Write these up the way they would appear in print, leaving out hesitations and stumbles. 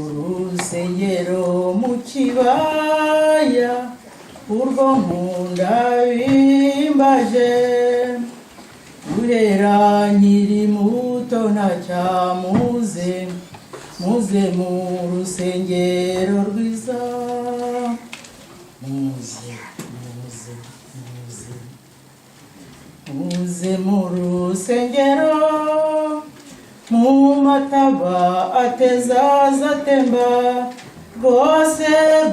urusengero mu kibaya urwo nkunda bimbaje guhera nkiri muto ntacyamuze muze mu rusengero rwiza muze mu rusengero mu mataba ateza atemba rwose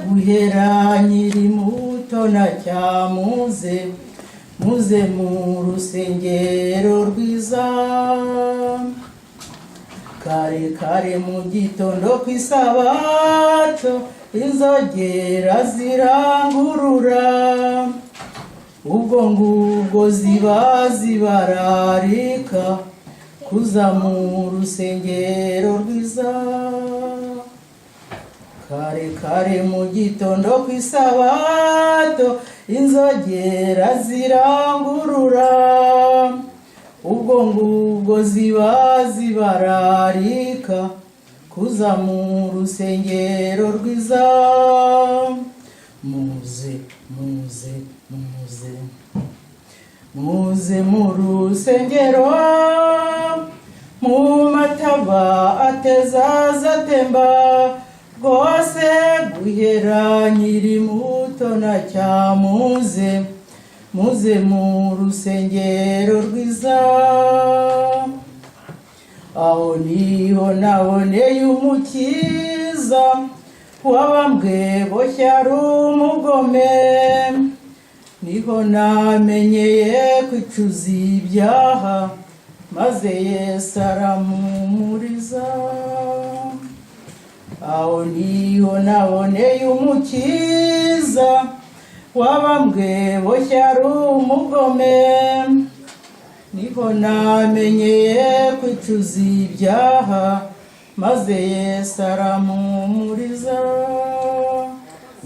guhera nkiri muto ntacyamuze muze mu rusengero rwiza kare kare mu gitondo ku isabato inzogera zirangurura ubwo ngubwo ziba zibararika kuza mu rusengero rwiza kare kare mu gitondo ku isabato inzogera zirangurura ubwo ngubwo ziba zibararika kuza mu rusengero rwiza muze muze muze muze mu rusengero mu mataba ateza atemba rwose guhera nkiri muto ntacyamuze muze mu rusengero rwiza aho niho naboneye umukiza wabambwe boshye ari umugome niho namenyeye kwicuza ibyaha maze Yesu arampumuriza aho niho naboneye umukiza wabambwe boshye ari umugome niho namenyeye kwicuza ibyaha maze Yesu arampumuriza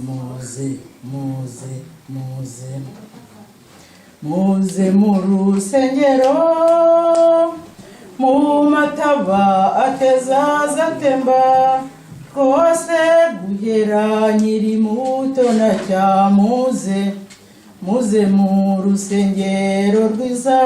muze muze muze muze mu rusengero mu mataba ateza atemba rwose guhera nkiri muto ntacyamuze muze mu rusengero rwiza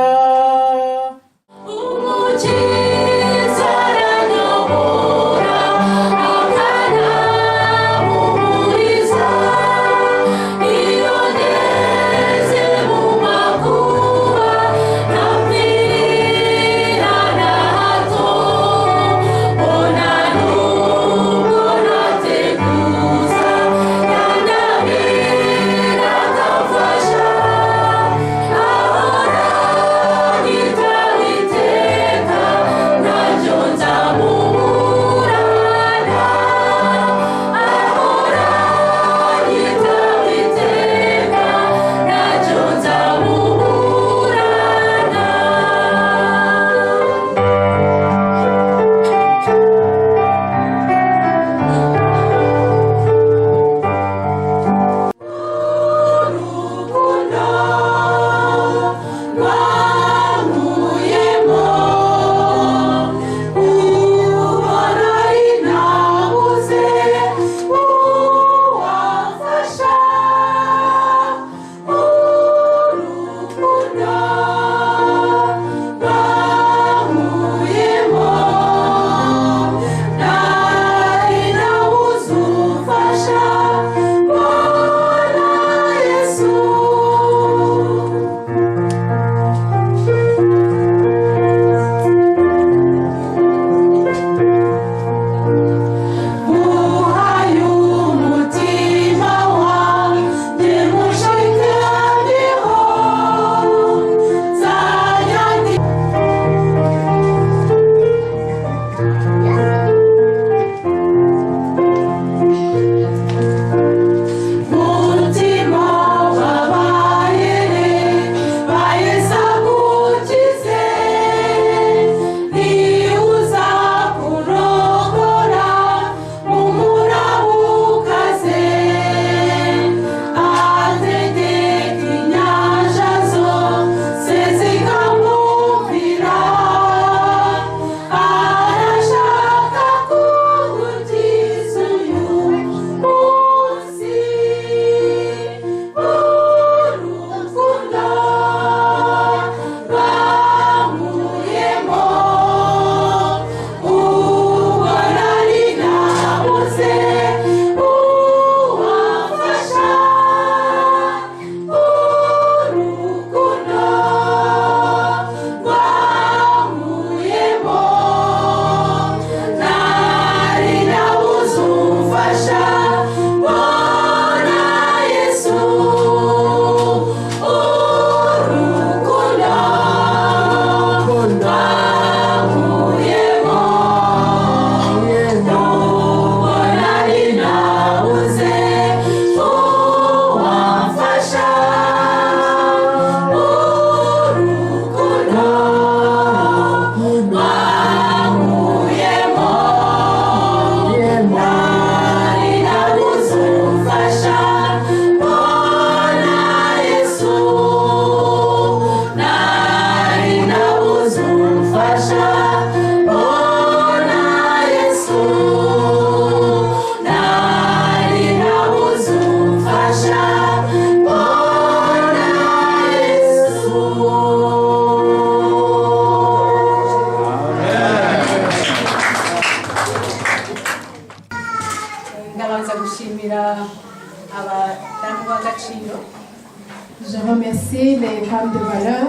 remercier les femmes de valeur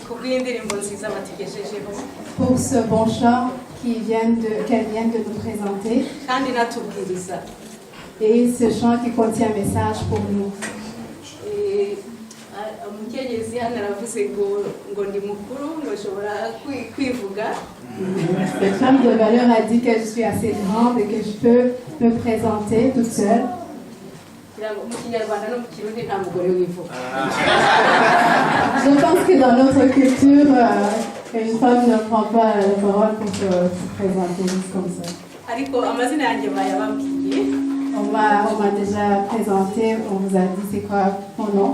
kubw'indirimbo nziza batugejejeho pour ce bon chant qu'elles viennent de nous présenter kandi natubwiriza et ce chant qui contient un message pour nous. umukenyezi hano aravuze ngo ndi mukuru ngo nshobora kwivuga. Cette femme de valeur a dit que je suis assez grande et que je peux me présenter toute seule. mu kinyarwanda no mu kirundi nta mugore wivuga. Je pense que dans notre culture, une femme ne prend pas la parole pour se présenter juste comme ça. ariko amazina yanjye bayababwiye. On m'a déjà présenté, on vous a dit c'est quoi mon nom.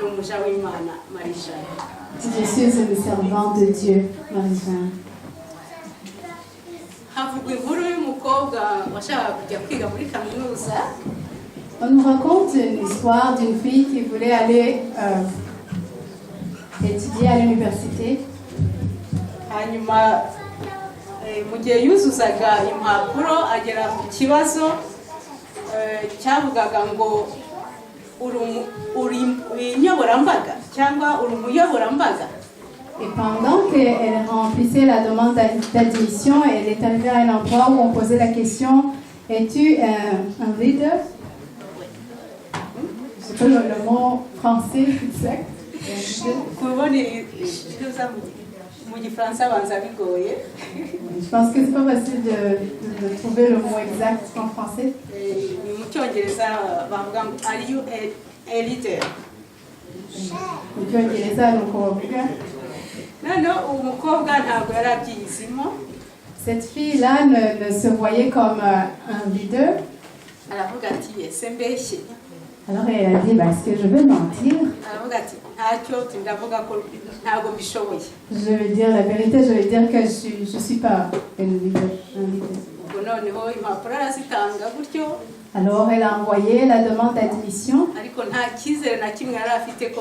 umuja w'Imana Marie-Jeanne. Je suis une servante de Dieu, Marie-Jeanne. havugwa inkuru y'umukobwa washakaga kujya kwiga muri kaminuza. On nous raconte une histoire d'une fille qui voulait aller étudier à l'université. hanyuma mu gihe yuzuzaga impapuro agera ku kibazo cyavugaga ngo uri inyoborambaga cyangwa uri umuyoborambaga. Et pendant qu'elle remplissait la demande d'admission, elle est arrivée à un endroit où on posait la question: es-tu un leader? Je sais pas le mot français exact. kubona mu gifaransa banza bigoye. Je pense que c'est pas facile de trouver le mot exact en français. ni mu cyongereza bavuga ngo are you a leader. Mu cyongereza ni uko bavuga. noneho uwo mukobwa ntabwo yari abyizimo. Cette fille-là ne se voyait comme un leader. aravuga ati ese mbeshye. Alors elle a dit, est-ce que je vais mentir? aravuga ati ntacyo ndavuga ko ntabwo mbishoboye. Je vais dire la vérité, je vais dire que je suis pas un leader. ubwo noneho impapuro arazitanga gutyo. Alors elle a envoyé la demande d'admission. ariko nta cyizere na kimwe yari afite ko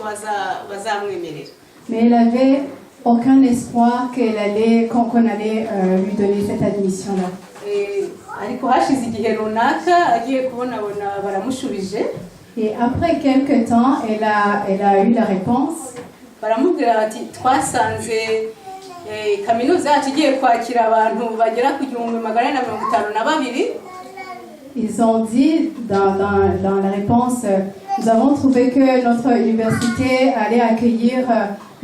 bazamwemerera. Mais elle avait aucun espoir qu'on allait lui donner cette admission-là. ariko hashize igihe runaka agiye kubonabona baramushubije. Et après quelques temps, elle a eu la réponse. baramubwira bati twasanze kaminuza yacu igiye kwakira abantu bagera ku 1,452. Ils ont dit dans la réponse, nous avons trouvé que notre université allait accueillir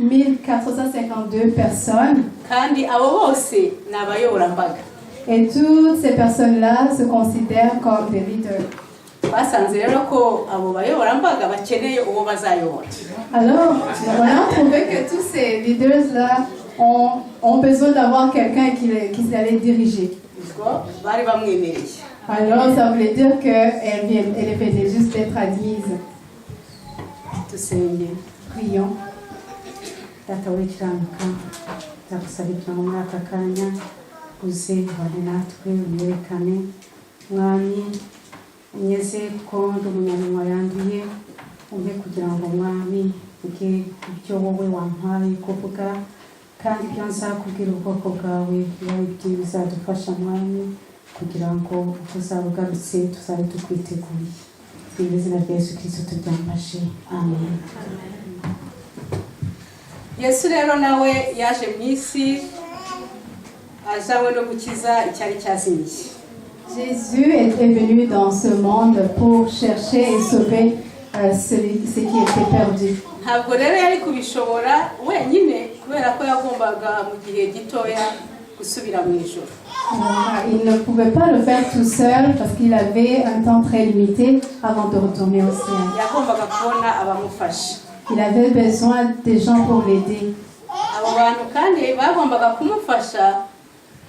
1452 personnes. kandi abo bose ni abayoborambaga. Et toutes ces personnes-là se considèrent comme des leaders. basanze rero ko abo bayoborambaga bakeneye uwo bazayobora. Alors, on a trouvé que tous ces leaders-là ont besoin d'avoir quelqu'un qui allait diriger. bari bamwemereye. Alors, ça voulait dire qu'elle venait juste d'être admise. dusenge. Prions. Data w'ikiranuka ndagusabira mu mwaka kanya uze ubane natwe unerekane mwami unyeze kuko ndi umunyaminwa yanduye umpe kugira ngo mwami uge ibyo wowe wampaye kuvuga kandi ibyo nzakubwira ubwoko bwawe bibaye byiza bizadufasha mwami kugira ngo uzaba ugarutse tuzabe tukwiteguye mu izina rya Yesu Kristo turyambashe amen. yesu rero nawe yaje mu isi azanywe no gukiza icyari cyazimiye. Jésus est venu dans ce monde pour chercher et sauver ce qui était perdu. ntabwo rero yari kubishobora wenyine kubera ko yagombaga mu gihe gitoya gusubira mu ijuru. Il ne pouvait pas le faire tout seul parce qu'il avait un temps très limité avant de retourner au ciel. yagombaga kubona abamufasha. Il avait besoin des gens pour l'aider. abo bantu kandi bagombaga kumufasha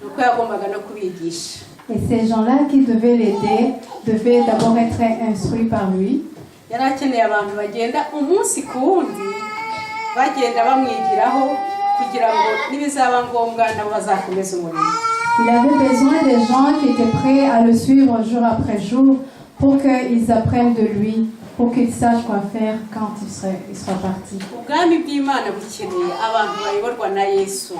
nuko yagombaga no kubigisha. Et ces gens-là qui devaient l'aider devaient d'abord être instruits par lui. yari akeneye abantu bagenda umunsi ku wundi bagenda bamwigiraho kugira ngo nibizaba ngombwa nabo bazakomeza umurimo. Il avait besoin des gens qui étaient prêts à le suivre jour après jour pour qu'ils apprennent de lui, pour qu'ils sachent quoi faire quand il sera parti. ubwami bw'Imana bukeneye abantu bayoborwa na Yesu.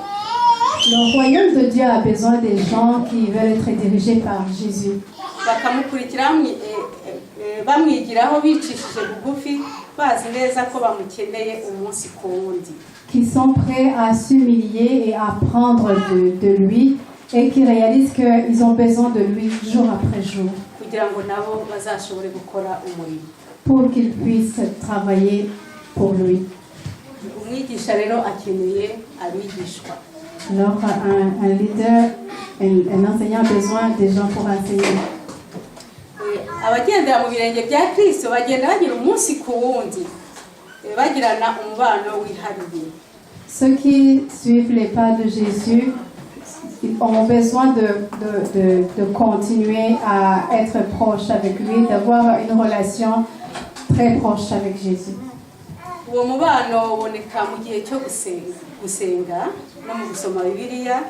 Le royaume de Dieu a besoin des gens qui veulent être dirigés par Jésus. bakamukurikira bamwigiraho bicishije bugufi bazi neza ko bamukeneye umunsi ku wundi, qui sont prêts à s'humilier et à apprendre de lui et qui réalisent qu'ils ont besoin de lui jour après jour kugira ngo nabo bazashobore gukora umurimo. pour qu'ils puissent travailler pour lui. Umwigisha rero akeneye abigishwa. Alors un leader, un enseignant a besoin des gens pour enseigner. Abagendera mu birenge bya Kristo bagenda bagira umunsi ku wundi, bagirana umubano wihariye. Ceux qui suivent les pas de Jésus ont besoin de continuer à être proches avec lui, d'avoir une relation très proche avec Jésus. Uwo mubano uboneka mu gihe cyo gusenga no mu gusoma Bibiliya.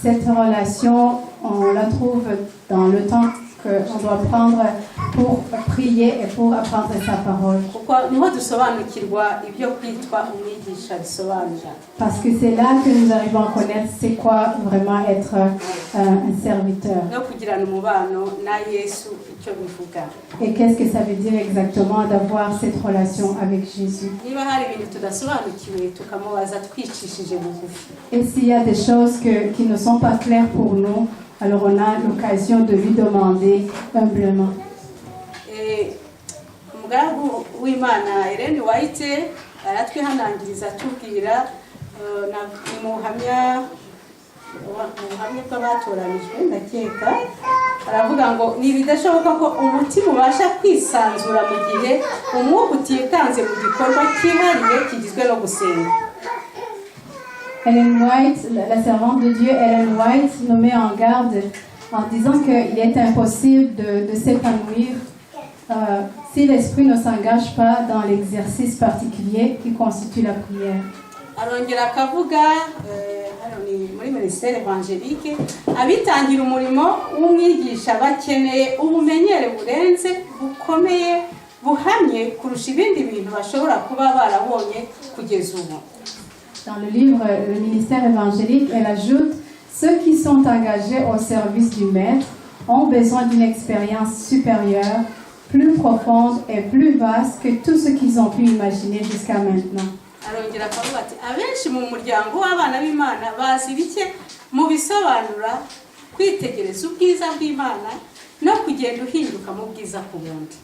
Cette relation, on la trouve dans le temps qu'on doit prendre pour prier et pour apprendre sa parole. Kuko niho dusobanukirwa ibyo kwitwa umwigisha bisobanura. Parce que c'est là que nous arrivons à connaître c'est quoi vraiment être un serviteur. No kugirana umubano na Yesu icyo bivuga. Et qu'est-ce que ça veut dire exactement d'avoir cette relation avec Jésus? Niba hari ibintu tudasobanukiwe tukamubaza twicishije bugufi. Et s'il y a des choses qui ne sont pas claires pour nous, alors on a l'occasion de lui demander humblement. Umugaragu w'Imana Ellen White aratwihanangiriza atubwira mu buhamya bw'abatoranijwe ndakeka aravuga ngo ni bidashoboka ko umutima ubasha kwisanzura mu gihe umwuka utikanze mu gikorwa cyihariye kigizwe no gusenga. Ellen White, la servante de Dieu, Ellen White, nous met en garde en disant qu'il est impossible de s'épanouir si l'esprit ne s'engage pas dans l'exercice particulier qui constitue la prière. Arongera akavuga muri ministère évangélique abitangira umurimo w'umwigisha bakeneye ubumenyere burenze bukomeye buhamye kurusha ibindi bintu bashobora kuba barabonye kugeza ubu. Dans le livre Le ministère évangélique, elle ajoute « Ceux qui sont engagés au service du Maître ont besoin d'une expérience supérieure, plus profonde et plus vaste que tout ce qu'ils ont pu imaginer jusqu'à maintenant. » Arongera akavuga ati abenshi mu muryango w'abana b'Imana bazi bike mu bisobanura kwitegereza ubwiza bw'Imana no kugenda uhinduka mu bwiza ku bundi.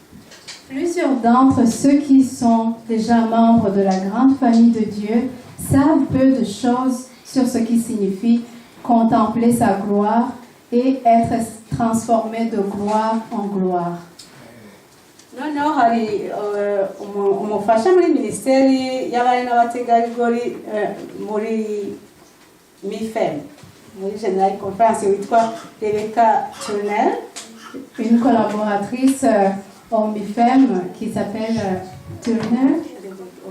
Plusieurs d'entre ceux qui sont déjà membres de la grande famille de Dieu savent peu de choses sur ce qui signifie contempler sa gloire et être transformé de gloire en gloire. Noneho hari umufasha muri minisiteri y'abari n'abategarugori muri MIFEM muri General Conference witwa Rebecca Turner, une collaboratrice au MIFEM qui s'appelle Turner,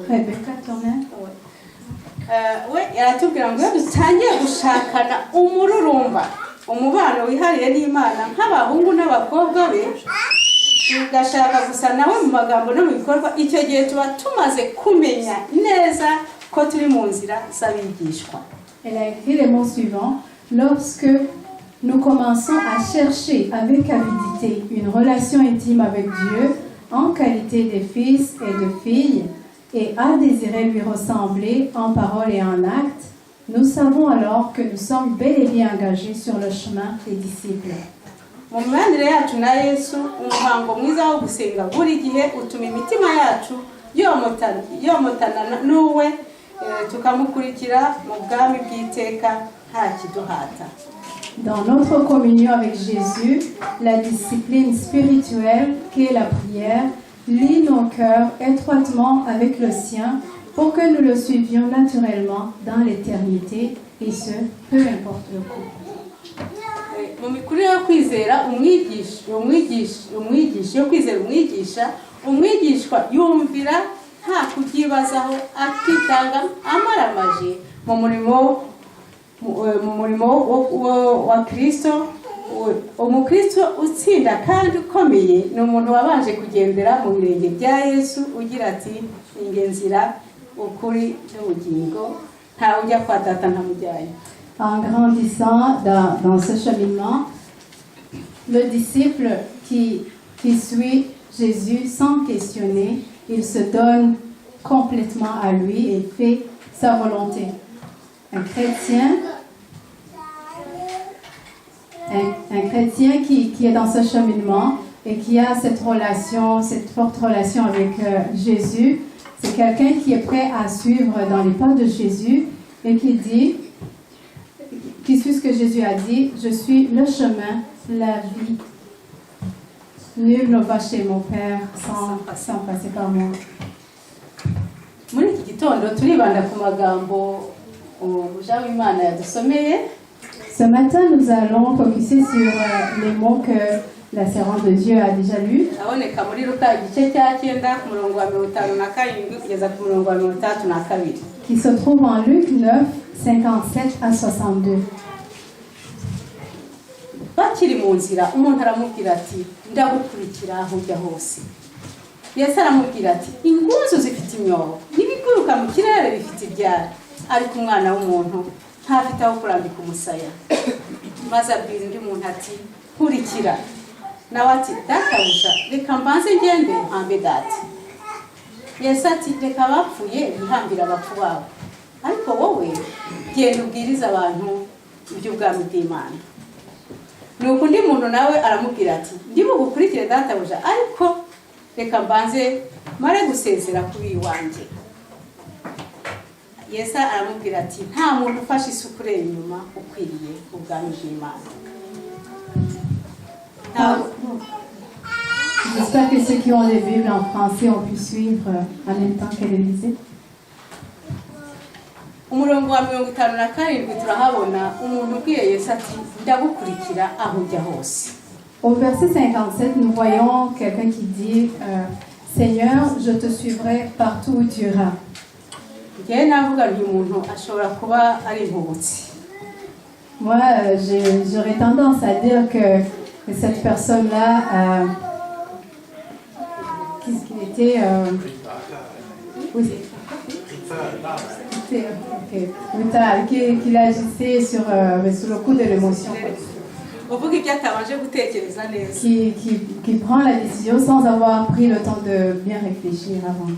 Rebecca Turner. We yaratubwira ngo iyo dutangiye gushakana umururumba umubano wihariye n'Imana nk'abahungu n'abakobwa be tugashaka gusa nawe mu magambo no mu bikorwa, icyo gihe tuba tumaze kumenya neza ko turi mu nzira z'abigishwa. Elle a écrit les mots suivants: lorsque nous commençons à chercher avec avidité une relation intime avec Dieu en qualité de fils et de filles et à désirer lui ressembler en parole et en acte, nous savons alors que nous sommes bel et bien engagés sur le chemin des disciples. Mu mibanire yacu na Yesu umuhango mwiza wo gusenga buri gihe utuma imitima yacu yomotana n'uwe tukamukurikira mu bwami bw'iteka nta kiduhata. Dans notre communion avec Jésus, la discipline spirituelle qu'est la prière lie nos cœurs étroitement avec le sien pour que nous le suivions naturellement dans l'éternité, et ce, peu importe le coût. Mu mikurire yo kwizera umwigishwa yumvira nta kubyibazaho akitanga amaramaje mu murimo wa Kristo. Umukristo utsinda kandi ukomeye ni umuntu wabanje kugendera mu birenge bya Yesu ugira ati ingenzira ukuri n'ubugingo nta ujya kwa data ntamujyayo. En grandissant dans ce cheminement, le disciple qui suit Jésus sans questionner il se donne complètement à lui et fait sa volonté. Un chrétien qui est dans ce cheminement et qui a cette relation, cette forte relation avec Jésus, c'est quelqu'un qui est prêt à suivre dans les pas de Jésus et qui suit ce que Jésus a dit, je suis le chemin, la vie. Nul ne va chez mon Père sans passer par moi. Muri iki gitondo turibanda ku magambo umuja w'Imana yadusomeye. Ce matin, nous allons focuser sur les mots que la servante de Dieu a déjà lus. Aboneka muri Luka igice cya 9 ku murongo wa 57 kugeza ku murongo wa 32. Qui se trouvent en Luc 9, 57 à 62. Bakiri mu nzira umuntu aramubwira ati ndagukurikira aho ujya hose. Yesu aramubwira ati ingunzu zifite imyobo n'ibiguruka mu kirere bifite ibyara ariko umwana w'umuntu ntafite aho kurambika umusaya. Maze abwira undi muntu ati kurikira. Nawe ati databuja reka mbanze ngende mpambe data. Yesu ati reka abapfuye bihambira abapfu babo ariko wowe genda ubwiriza abantu iby'ubwami bw'Imana. Nuko undi muntu nawe aramubwira ati ndi bugukurikire databuja ariko reka mbanze mare gusezera kuri iwanjye. Yesu aramubwira ati nta muntu ufashe isukure inyuma ukwiriye ubwami bw'Imana. J'espère que ceux qui ont les Bibles en français ont pu suivre en même temps qu'elle lisait. Umurongo wa 57 turahabona umuntu ubwiye Yesu ati ndagukurikira aho ujya hose. Au verset 57, nous voyons quelqu'un qui dit Seigneur, je te suivrai partout où tu iras. Ngiye navuga nti umuntu ashobora kuba ari impubutsi. Moi, j'aurais tendance à dire que cette personne-là, qu'est-ce qu'il était oui, qu'il agissait sur le coup de l'émotion. Qui prend la décision sans avoir pris le temps de bien réfléchir avant.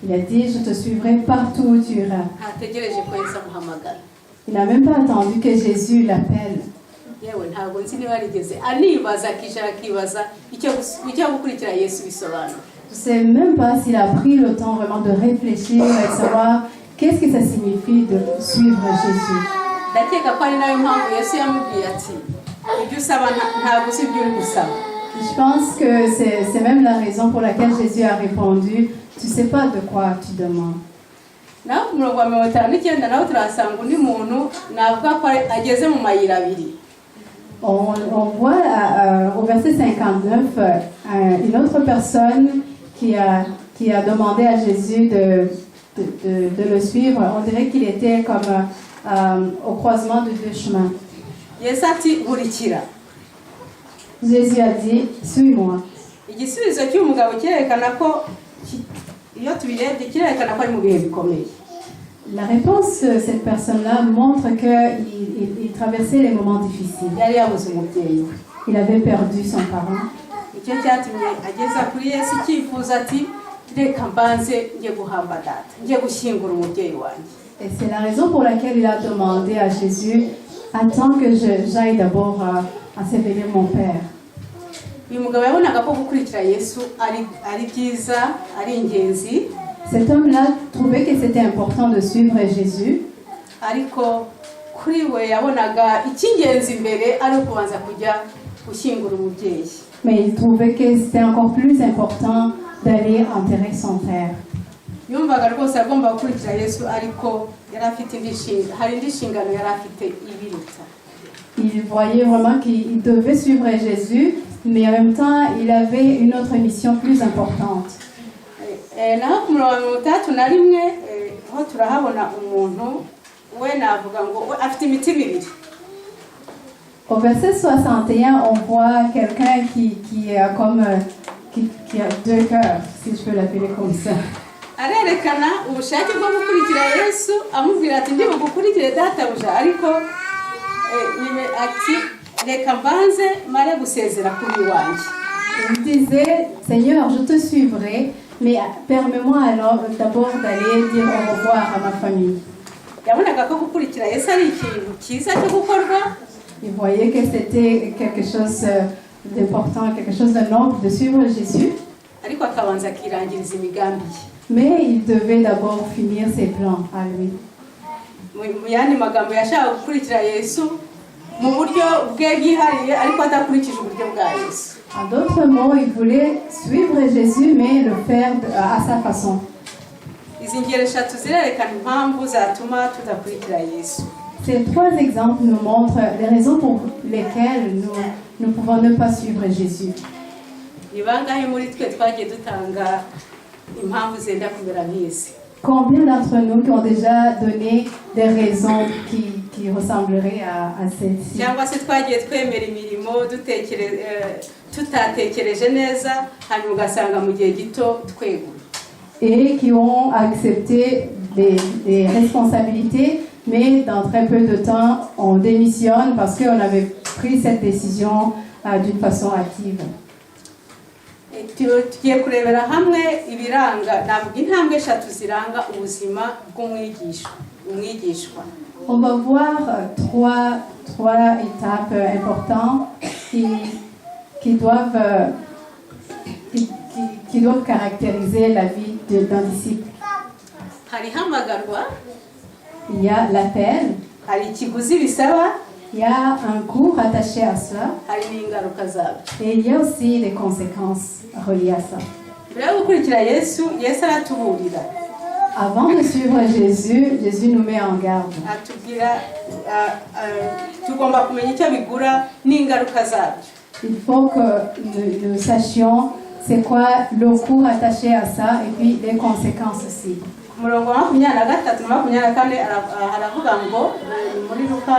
Il a dit, je te suivrai partout où tu iras. Il n'a même pas attendu que Jésus l'appelle. Je ne sais même pas s'il a pris le temps vraiment de réfléchir et de savoir qu'est-ce que ça signifie de suivre Jésus. Je pense que c'est même la raison pour laquelle Jésus a répondu, tu ne sais pas de quoi tu demandes. On voit au verset 59 une autre personne qui a demandé à Jésus de le suivre. On dirait qu'il était comme au croisement de deux chemins. Jésus a dit, suis-moi. La réponse de cette personne-là montre qu'il traversait les moments difficiles. Il avait perdu son parent. Et c'est la raison pour laquelle il a demandé à Jésus, attends que j'aille d'abord ensevelir mon père. Cet homme-là trouvait que c'était important de suivre Jésus. Mais il trouvait que c'était encore plus important d'aller enterrer son père. Il voyait vraiment qu'il devait suivre Jésus, mais en même temps, il avait une autre mission plus importante. Au verset 61, on voit quelqu'un qui a comme qui a deux cœurs, si je peux l'appeler comme ça. Il disait, Seigneur, je te suivrai, mais permets-moi alors d'abord d'aller dire au revoir à ma famille. yabonaga ko gukurikira Yesu ari ikintu cyiza cyo gukorwa. Il voyait que c'était quelque chose d'important, quelque chose de noble de suivre Jésus, ariko akabanza akirangiriza imigambi ye. mais il devait d'abord finir ses plans à lui. Mu yandi magambo yashaka gukurikira Yesu mu buryo bwe bwihariye ariko adakurikije uburyo bwa Yesu. En d'autres mots, il voulait suivre Jésus, mais le faire à sa façon. Izi ngero eshatu zirerekana impamvu zatuma tudakurikira Yesu. Ces trois exemples nous montrent les raisons pour lesquelles nous pouvons ne pas suivre Jésus. Ni bangahe muri twe twagiye dutanga impamvu zenda kumera nk'izi? Combien d'entre nous qui ont déjà donné des raisons qui ressembleraient à celles-ci? Cyangwa se twagiye twemera imirimo tutatekereje neza hanyuma ugasanga mu gihe gito twegura. Et qui ont accepté des responsabilités, mais dans très peu de temps, on démissionne parce qu'on avait pris cette décision d'une façon active. Tugiye kurebera hamwe ibiranga navuga intambwe eshatu ziranga ubuzima bw'umwigishwa. On va voir trois étapes importantes qui doivent caractériser la vie d'un disciple. Hari hamagarwa, Il y a l'appel, hari ikiguzi bisaba, il y a un coût rattaché à cela, hari n'ingaruka zabyo. et il y a aussi les conséquences reliées à ça. Mbere yo gukurikira Yesu aratuburira. Avant de suivre Jésus, Jésus nous met en garde. Atubwira tugomba kumenya icyo bigura n'ingaruka zabyo. Il faut que nous sachions c'est quoi le coût attaché à ça et puis les conséquences aussi. Ku murongo wa 23 na 24 haravuga ngo muri Luka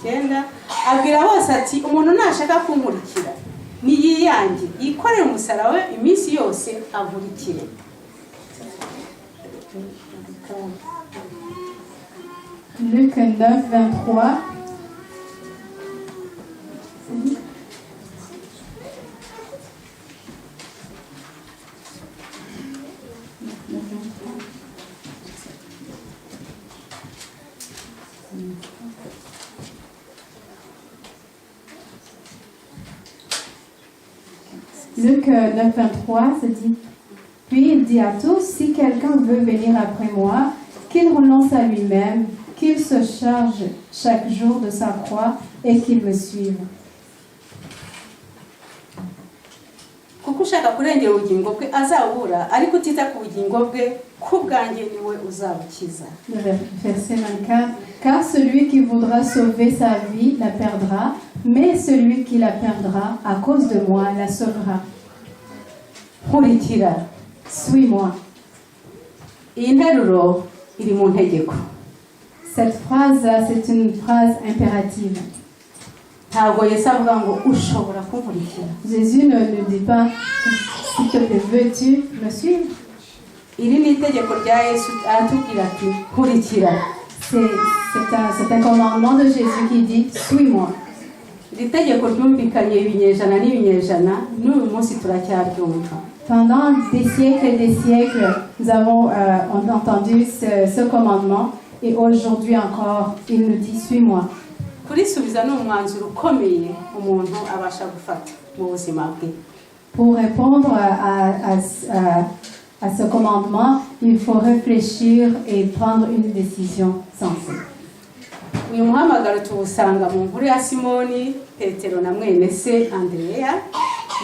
9 abwira bose ati umuntu nashaka kunkurikira niyiyange yikorere umusaraba we iminsi yose avurikire. Luc 9, 23. Luc 9, 23 se dit, puis il dit à tous, si quelqu'un veut venir après moi, qu'il renonce à lui-même, qu'il se charge chaque jour de sa croix et qu'il me suive. Kuko ushaka kurengera ubugingo bwe azabura ariko utita ku bugingo bwe kubwanjye niwe uzabukiza. Le verset 24, car celui qui voudra sauver sa vie la perdra, mais celui qui la perdra à cause de moi la sauvera. Nkurikira. Suis-moi. Iyi nteruro iri mu ntegeko. Cette phrase, c'est une phrase impérative. Ntabwo Yesu avuga ngo ushobora kunkurikira. Jésus ne dit pas, s'il te plaît, veux-tu me suivre? Iri ni itegeko rya Yesu aratubwira ati nkurikira. C'est un commandement de Jésus qui dit, suis-moi. Iri tegeko ryumvikanye ibinyejana n'ibinyejana n'uyu munsi turacyaryumva. Pendant des siècles et des siècles, nous avons entendu ce commandement et aujourd'hui encore, il nous dit, suis-moi. Kurisubiza ni umwanzuro ukomeye umuntu abasha gufata mu buzima bwe. Pour répondre à ce commandement, il faut réfléchir et prendre une décision sensée. Uyu muhamagaro tuwusanga mu nkuru ya Simoni Petero na mwene se Andrea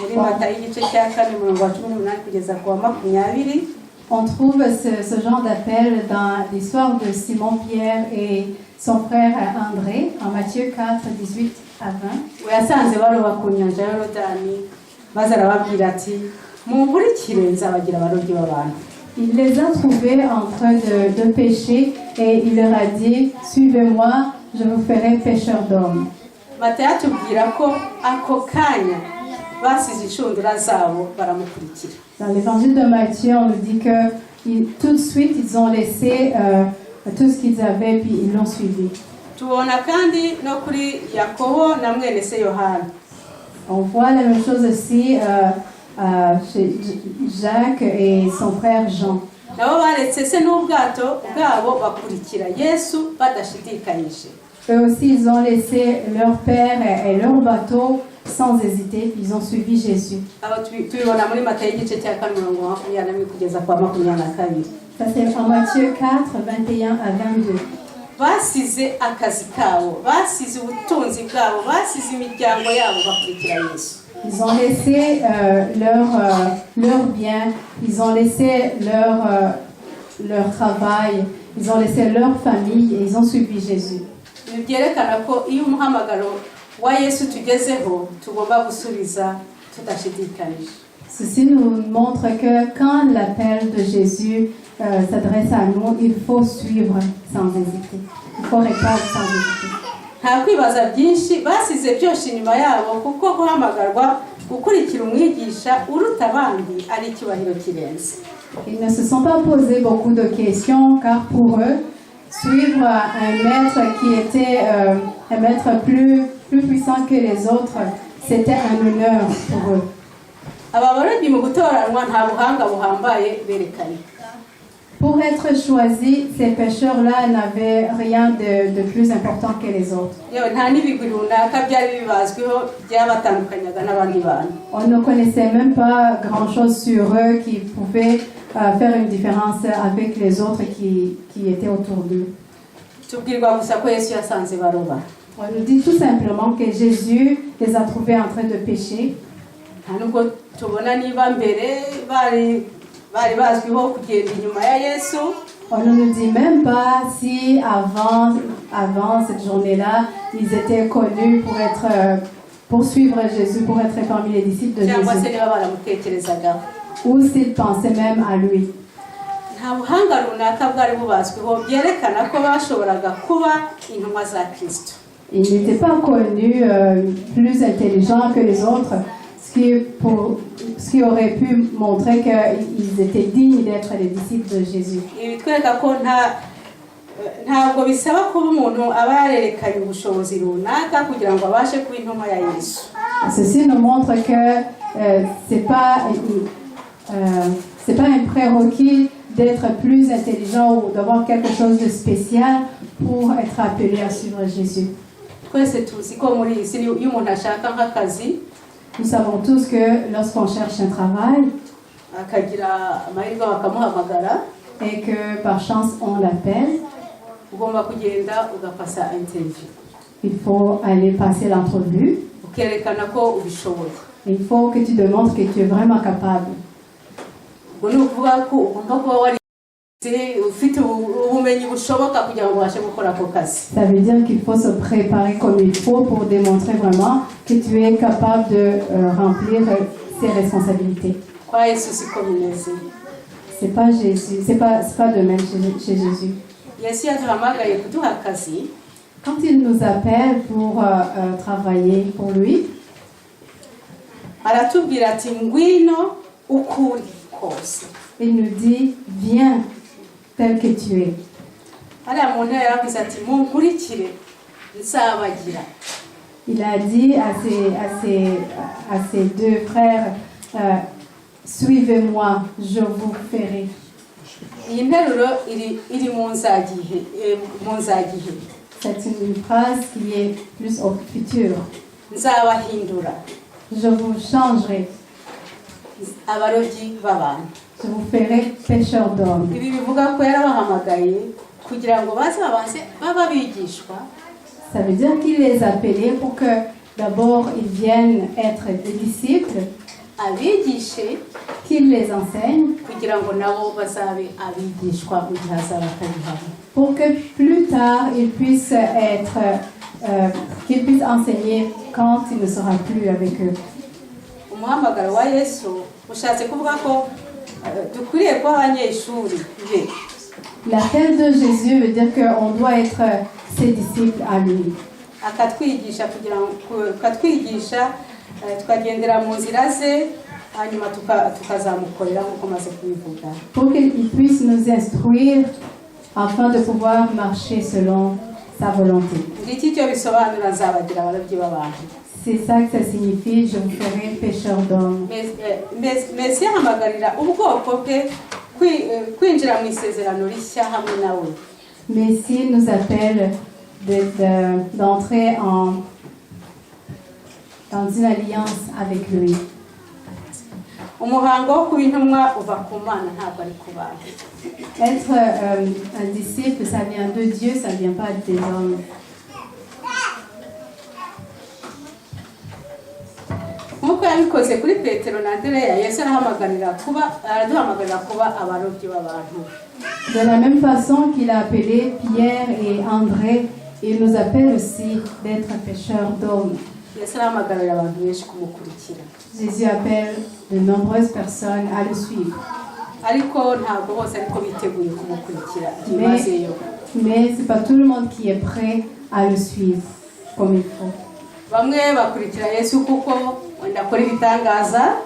muri Matayo igice cya 4:18 kugeza ku 20. On trouve ce genre d'appel dans l'histoire de Simon-Pierre et son frère André, en Matthieu 4, 18 à 20. Uyasanze baroba ku nyanja ya Yorodani maze arababwira ati munkurikire nzabagira abarobyi b'abantu. Il les a trouvés en train de pêcher et il leur a dit, suivez-moi, je vous ferai pêcheurs d'hommes. Matayo atubwira ko ako kanya basize inshundura zabo baramukurikira. Dans l'évangile de Matthieu, on nous dit que tout de suite, ils ont laissé tout ce qu'ils avaient puis ils l'ont suivi. Tubona kandi no kuri Yakobo na mwene se Yohana. On voit la même chose aussi chez Jacques et son frère Jean. nabo baretse se n'ubwato bwabo bakurikira Yesu badashidikanyije. Eux aussi, ils ont laissé leur père et leur bateau sans hésiter. Ils ont suivi Jésus. Aho tubibona muri Matayo igice cya 4:21 kugeza kwa 22. Ça, c'est en Matthieu 4, 21 à 22. Basize akazi kabo, basize ubutunzi bwabo, basize imiryango yabo bakurikira Yesu. Ils ont laissé leur bien, ils ont laissé leur travail, ils ont laissé leur famille et ils ont suivi Jésus. Byerekana ko iyo umuhamagaro wa Yesu tugezeho tugomba gusubiza tudashidikanyije. Ceci nous montre que quand l'appel de Jésus s'adresse à nous, il faut suivre sans hésiter. Il faut répondre sans hésiter. Nta kwibaza byinshi basize byose inyuma yabo kuko guhamagarwa gukurikira umwigisha uruta abandi ari icyubahiro kirenze. Ils ne se sont pas posé beaucoup de questions car pour eux, suivre un maître qui était un maître plus puissant que les autres, c'était un honneur pour eux. Aba barobyi mu gutoranwa nta buhanga buhambaye berekanye. Pour être choisis, ces pêcheurs-là n'avaient rien de plus important que les autres. Yewe nta n'ibigwi runaka byari bibazwiho byabatandukanyaga n'abandi bantu. On ne connaissait même pas grand-chose sur eux qui pouvait faire une différence avec les autres qui étaient autour d'eux. Tubwirwa gusa ko Yesu yasanze baroba. On nous dit tout simplement que Jésus les a trouvés en train de pêcher. Nta nubwo tubona niba mbere bari bazwiho kugenda inyuma ya Yesu. On ne nous dit même pas si avant cette journée-là, ils étaient connus pour suivre Jésus, pour être parmi les disciples de cyangwa se Jésus. niba baramutekerezagaho. Ou s'ils pensaient même à lui. Nta buhanga runaka bwari bubazwiho byerekana ko bashoboraga kuba intumwa za Kristo. Ils n'étaient pas connus plus intelligents que les autres, ce qui aurait pu montrer qu'ils étaient dignes d'être les disciples de Jésus. Ibi bitwereka ko ntabwo bisaba kuba umuntu aba yarerekanye ubushobozi runaka kugira ngo abashe kuba intumwa ya Yesu. Ceci nous montre que c'est pas un prérequis d'être plus intelligent ou d'avoir quelque chose de spécial pour être appelé à suivre Jésus. Twese tuzi ko muri iyi si iyo umuntu ashaka nk'akazi Nous savons tous que lorsqu'on cherche un travail akagira amahirwe bakamuhamagara, et que par chance on l'appelle, ugomba kugenda ugapasa interview il faut aller passer l'entrevue. ukerekana ko ubishoboye. Il faut que tu démontres que tu es vraiment capable. Ubwo ni ukuvuga ko ugomba kuba warize ufite ubumenyi bushoboka kugira ngo ubashe gukora ako kazi. Ça veut dire qu'il faut se préparer comme il faut pour démontrer vraiment que tu es capable de remplir ses responsabilités. Kwa Yesu siko bimeze. C'est pas Jésus, c'est pas de même chez Jésus. Yesu yaduhamagaye kuduha akazi. Quand il nous appelle pour travailler pour lui, aratubwira ati ngwino ukuri kose. il nous dit viens tel que tu es. Hariya mu ntera yaravuze ati munkurikire nzabagira. Il a dit à ses deux frères, suivez-moi, je vous ferai. Iyi nteruro iri mu nzagihe. C'est une phrase qui est plus au futur. Nzabahindura Je vous changerai, abarobyi b'abantu. je vous ferai pêcheurs d'hommes. Ibi bivuga ko yarabahamagaye kugira ngo bazabanze baba bigishwa. Ça veut dire qu'il les appelait pour que d'abord ils viennent être des disciples, Abigishe qu'il les enseigne, kugira ngo nabo bazabe abigishwa mu gihe azaba atariho. pour que plus tard ils puissent qu'ils puissent enseigner quand il ne sera plus avec eux. Umuhamagaro wa Yesu ushatse kuvuga ko dukwiriye kuba abanyeshuri be. L'appel de Jésus veut dire qu'on doit être ses disciples à lui. Akatwigisha kugira ngo tukagendera mu nzira ze hanyuma tukazamukorera nk'uko maze kubivuga. Pour qu'il puisse nous instruire afin de pouvoir marcher selon sa volonté. Ngiki cyo bisobanura nzabagira abarobyi b'abantu. C'est ça que ça signifie, je vous ferai pécheur d'hommes. Mesiya ahamagarira ubwoko bwe kwinjira mu isezerano rishya hamwe nawe. Messie nous appelle d'entrer dans une alliance avec lui. Umuhango wo kuba intumwa uva ku Mana ntabwo ari ku bantu. Être un disciple, ça vient de Dieu, ça ne vient pas des hommes. Nk'uko yabikoze kuri Petero na Andereya, Yesu araduhamagarira kuba abarobyi b'abantu. De la même façon qu'il a appelé Pierre et André, il nous appelle aussi d'être pécheurs d'hommes. Yesu arahamagarira abantu benshi kumukurikira. Jésus appelle de nombreuses personnes à le suivre. Ariko ntabwo bose ariko biteguye kumukurikira byimazeyo. Mais ce n'est pas tout le monde qui est prêt à le suivre comme il faut. Bamwe bakurikira Yesu kuko wenda akora ibitangaza.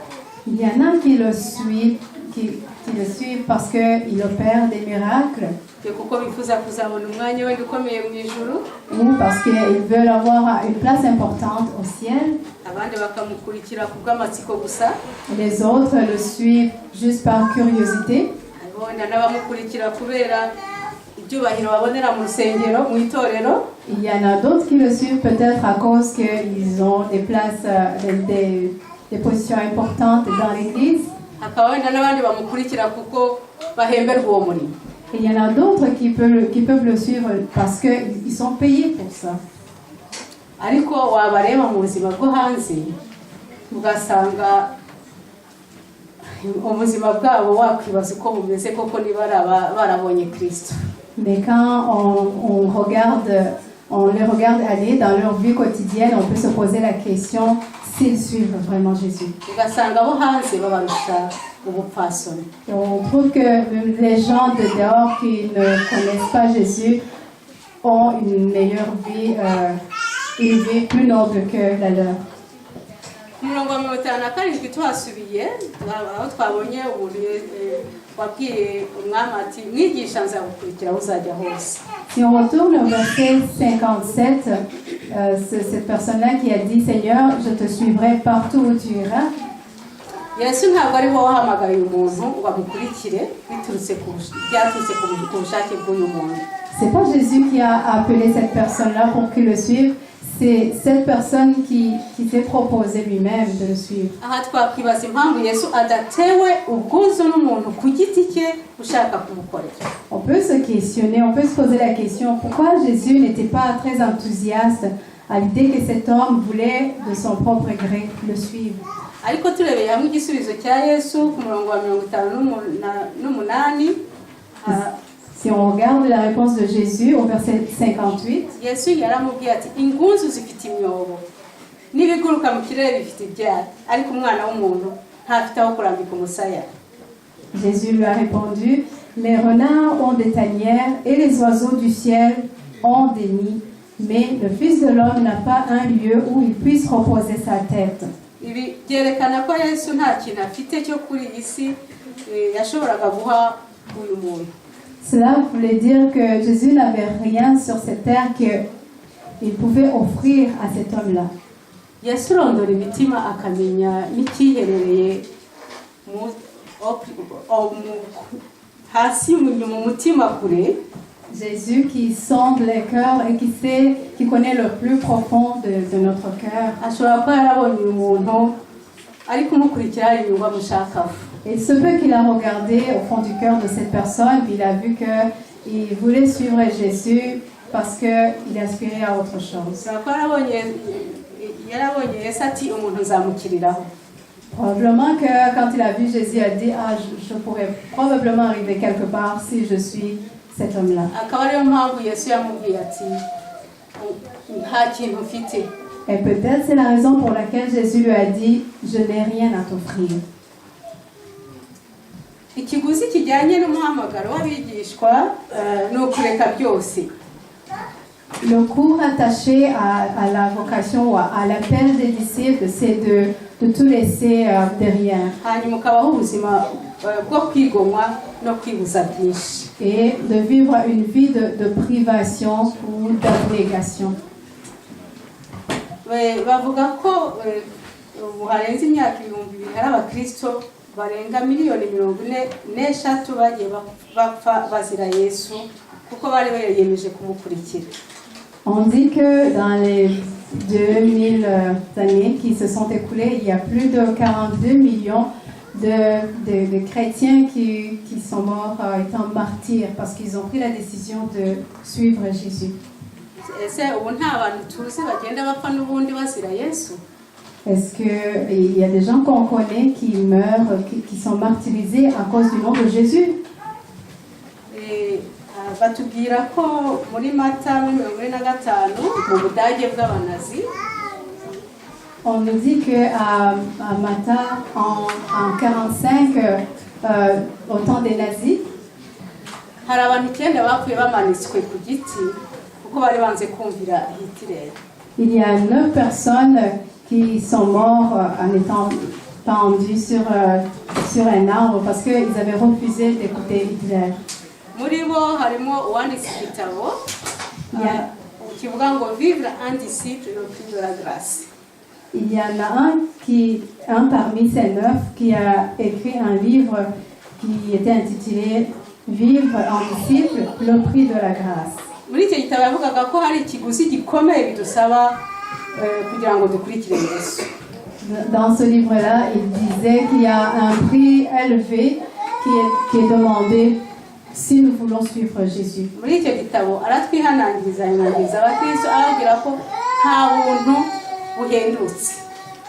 Il y en a qui le suivent, qui le suivent parce qu'il opère des miracles. Kuko bifuza kuzabona umwanya wenda ukomeye mu ijuru. Ou parce qu'ils veulent avoir une place importante au ciel. Abandi bakamukurikira kubw'amatsiko gusa. Les autres le suivent juste par curiosité. Wenda n'abamukurikira kubera ibyubahiro babonera mu rusengero, mu itorero. Il y en a d'autres qui le suivent peut-être à cause qu'ils ont des places, des positions importantes dans l'église. Hakaba wenda n'abandi bamukurikira kuko bahemberwa uwo murimo. Et il y en a d'autres qui peuvent le suivre parce qu'ils sont payés pour ça. Ariko wabareba mu buzima bwo hanze ugasanga ubuzima bwabo wakwibaza uko bumeze koko niba barabonye Kristo. Mais quand on les regarde aller dans leur vie quotidienne, on peut se poser la question s'ils suivent vraiment Jésus. Ugasanga abo hanze babarusha ubupfasoni. On trouve que les gens de dehors qui ne connaissent pas Jésus ont une meilleure vie, une vie plus noble que la leur. Umurongo wa 57 tuhasubiye aho twabonye wabwiye umwami ati mwigisha nzagukurikira aho uzajya hose. Si on retourne au verset 57, cette personne-là qui a dit Seigneur, je te suivrai partout où tu iras. Yesu ntabwo ari bo wahamagaye umuntu ngo amukurikire byaturutse ku bushake bw'uyu muntu. C'est pas Jésus qui a appelé cette personne-là pour qu'il le suive, c'est cette personne qui s'est proposé lui-même de le suivre. Aha twakwibaza impamvu Yesu adatewe ubwuzu n'umuntu ku giti cye ushaka kumukorera. On peut se questionner, on peut se poser la question, pourquoi Jésus n'était pas très enthousiaste à l'idée que cet homme voulait de son propre gré le suivre. Ariko turebeye hamwe igisubizo cya Yesu ku murongo wa 58. Si on regarde la réponse de Jésus au verset 58, Yesu yaramubwiye ati ingunzu zifite imyobo n'ibiguruka mu kirere bifite ibyara ariko umwana w'umuntu ntafite aho kurambika umusaya. Jésus lui a répondu, les renards ont des tanières et les oiseaux du ciel ont des nids, mais le Fils de l'homme n'a pas un lieu où il puisse reposer sa tête. Ibi byerekana ko Yesu nta kintu afite cyo kuri iyi si yashoboraga guha uyu muntu. Cela voulait dire que Jésus n'avait rien sur cette terre qu'il pouvait offrir à cet homme-là. Yesu rondora imitima akamenya n'ikiherereye hasi mu mutima kure. Jésus qui sonde les cœurs et qui connaît le plus profond de notre cœur. Ashobora kuba yarabonye umuntu ari kumukurikira hari inyungu amushakaho. Il se peut qu'il a regardé au fond du cœur de cette personne, puis il a vu qu'il voulait suivre Jésus parce qu'il aspirait à autre chose. Probablement que quand il a vu Jésus, il a dit je pourrais probablement arriver quelque part si je suis cet homme-là. Et peut-être c'est la raison pour laquelle Jésus lui a dit je n'ai rien à t'offrir. Ikiguzi kijyanye n'umuhamagaro w'abigishwa ni ukureka byose. Le coût attaché à la vocation ou à l'appel des disciples, c'est de tout laisser derrière. Hanyuma ukabaho ubuzima bwo kwigomwa no kwibuza byinshi. Et de vivre une vie de privation ou d'abnégation. bavuga ko ubu harenze imyaka 2000 hari abakristo barenga miliyoni 43 bagiye bapfa bazira Yesu kuko bari bayemeje kumukurikira. On dit que dans les 2000 années qui se sont écoulées, il y a plus de 42 millions de chrétiens qui sont morts étant martyrs parce qu'ils ont pris la décision de suivre Jésus. Ese ubu nta bantu tuzi bagenda bapfa n'ubundi bazira Yesu? Est-ce qu'il y a des gens qu'on connaît qui meurent, qui sont martyrisés à cause du nom de Jésus? Batubwira ko muri Mata 45 mu Budage bw'abanazi. On nous dit qu'à Mata, en 1945, au temps des nazis, hari abantu 9 bapfuye bamanitswe ku giti kuko bari banze kumvira Hitler. Il y a 9 personnes qui sont morts en étant pendus sur un arbre parce qu'ils avaient refusé d'écouter Hitler. Muri bo harimo uwanditse igitabo kivuga ngo Vivre un disciple le prix de la grâce. Il y en a un parmi ces 9 qui a écrit un livre qui était intitulé Vivre en disciple le prix de la grâce. Muri icyo gitabo yavugaga ko hari ikiguzi gikomeye bidusaba kugira ngo dukurikire Yesu. Dans ce livre-là, il disait qu'il y a un prix élevé qui est demandé si nous voulons suivre Jésus. Muri icyo gitabo aratwihanangiriza abakristo arabwira ko nta buntu buhendutse.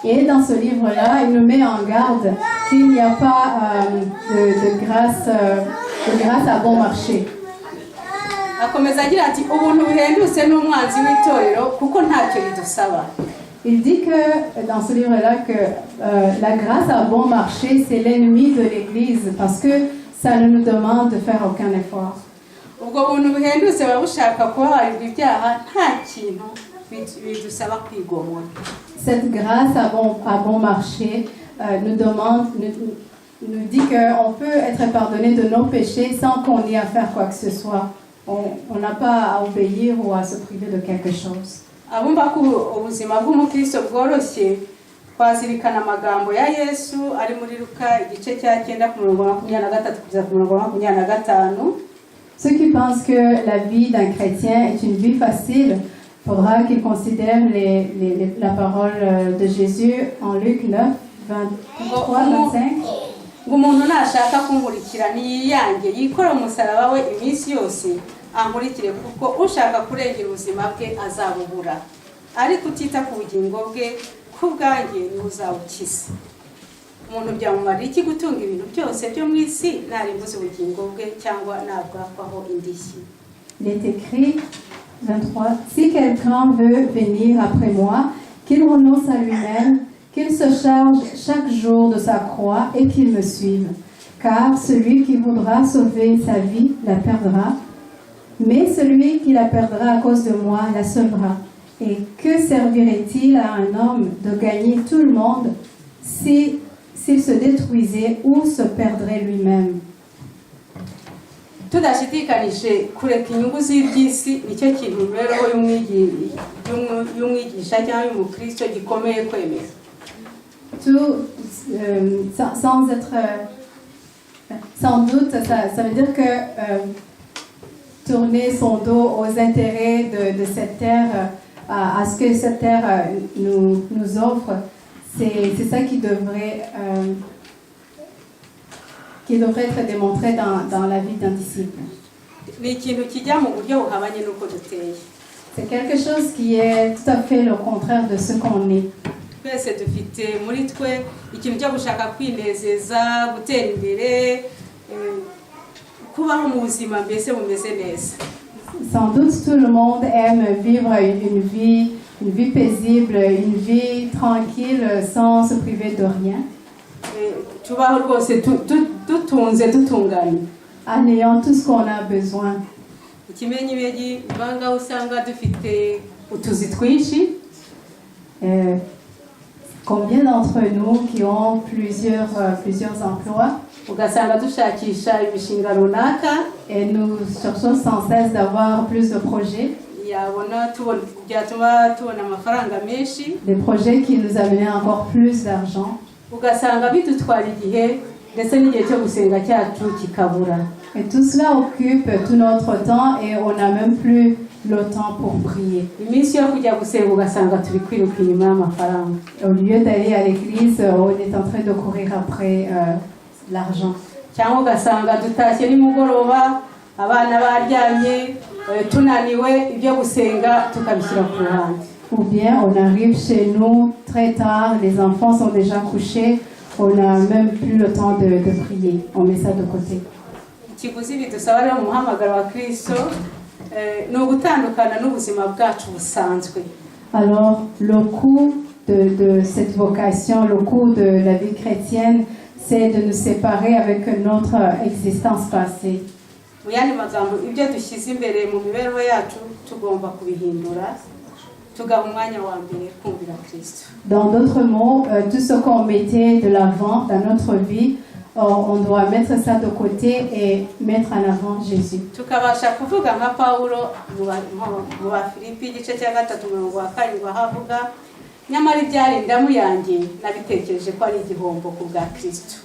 Et dans ce livre-là, il nous met en garde qu'il n'y a pas de grâce à bon marché. Akomeza agira ati ubuntu buhendutse n'umwanzi w'itorero kuko ntacyo bidusaba. Il dit que dans ce livre-là que la grâce à bon marché, c'est l'ennemi de l'Église parce que ça ne nous demande de faire aucun effort. Ubwo buntu buhendutse babushaka kubabarirwa ibyaha nta kintu bidusaba kwigomwa. Cette grâce à bon marché nous dit qu'on peut être pardonné de nos péchés sans qu'on ait à faire quoi que ce soit. On n'a pas à obéir ou à se priver de quelque chose. Abumva ko ubuzima bw'umukristo bworoshye twazirikana amagambo ya Yesu ari muri Luka igice cya 9:23-25. Ceux qui pensent que la vie d'un chrétien est une vie facile, il faudra qu'ils considèrent la parole de Jésus en Luc 9, 23-25. Ngo umuntu nashaka kunkurikira niyange yikora umusaraba we iminsi yose ankurikire kuko ushaka kurengera ubuzima bwe azabubura ariko utita ku bugingo bwe kubwanjye ni uzawukiza. Umuntu byamumara iki gutunga ibintu byose byo mu isi narimbuze ubugingo bwe cyangwa nabwakwaho indishyi? Il est écrit 23, si quelqu'un veut venir après moi, qu'il renonce à lui-même, qu'il se charge chaque jour de sa croix et qu'il me suive. Car celui qui voudra sauver sa vie la perdra, mais celui qui la perdra à cause de moi la sauvera. Et que servirait-il à un homme de gagner tout le monde s'il se détruisait ou se perdrait lui-même? Tudashidikanije kureka inyungu z'iby'isi nicyo kintu imibereho y'umwigisha cyangwa y'umukristo gikomeye kwemera. Sans doute, ça veut dire que tourner son dos aux intérêts de cette terre, à ce que cette terre nous offre, c'est ça qui devrait être démontré dans la vie d'un disciple. C'est quelque chose qui est tout à fait le contraire de ce qu'on est. Sans doute tout le monde aime vivre une vie paisible, une vie tranquille sans se priver de rien. En ayant tout ce qu'on a besoin. Combien d'entre nous qui ont plusieurs emplois et nous cherchons sans cesse d'avoir plus de projets. byatuma tubona amafaranga menshi, des projets qui nous amenaient encore plus d'argent. ugasanga bidutwara igihe ndetse n'igihe cyo gusenga cyacu kikabura. Et tout cela occupe tout notre temps et on n'a même plus le temps pour prier. Iminsi yo kujya gusenga ugasanga turi kwiruka inyuma y'amafaranga. Au lieu d'aller à l'église, on est en train de courir après l'argent. Cyangwa ugasanga dutashye nimugoroba abana baryamye tunaniwe ibyo gusenga tukabishyira ku ruhande. Ou bien on arrive chez nous très tard, les enfants sont déjà couchés, on n'a même plus le temps de prier, on met ça de côté. Ikiguzi bidusaba rero mu muhamagaro wa Kristo ni ugutandukana n'ubuzima bwacu busanzwe. Alors le coût de cette vocation, le coût de la vie chrétienne, c'est de nous séparer avec notre existence passée. Mu yandi magambo ibyo dushyize imbere mu mibereho yacu tugomba kubihindura tugaha umwanya wa mbere kumvira Kristo. Dans d'autres mots, tout ce qu'on mettait de l'avant dans notre vie, on doit mettre ça de côté et mettre en avant Jésus. Tukabasha kuvuga nka Paulo mu Bafilipi igice cya 3:7 havuga nyamara ibyari indamu yanjye nabitekereje ko ari igihombo ku bwa Kristo.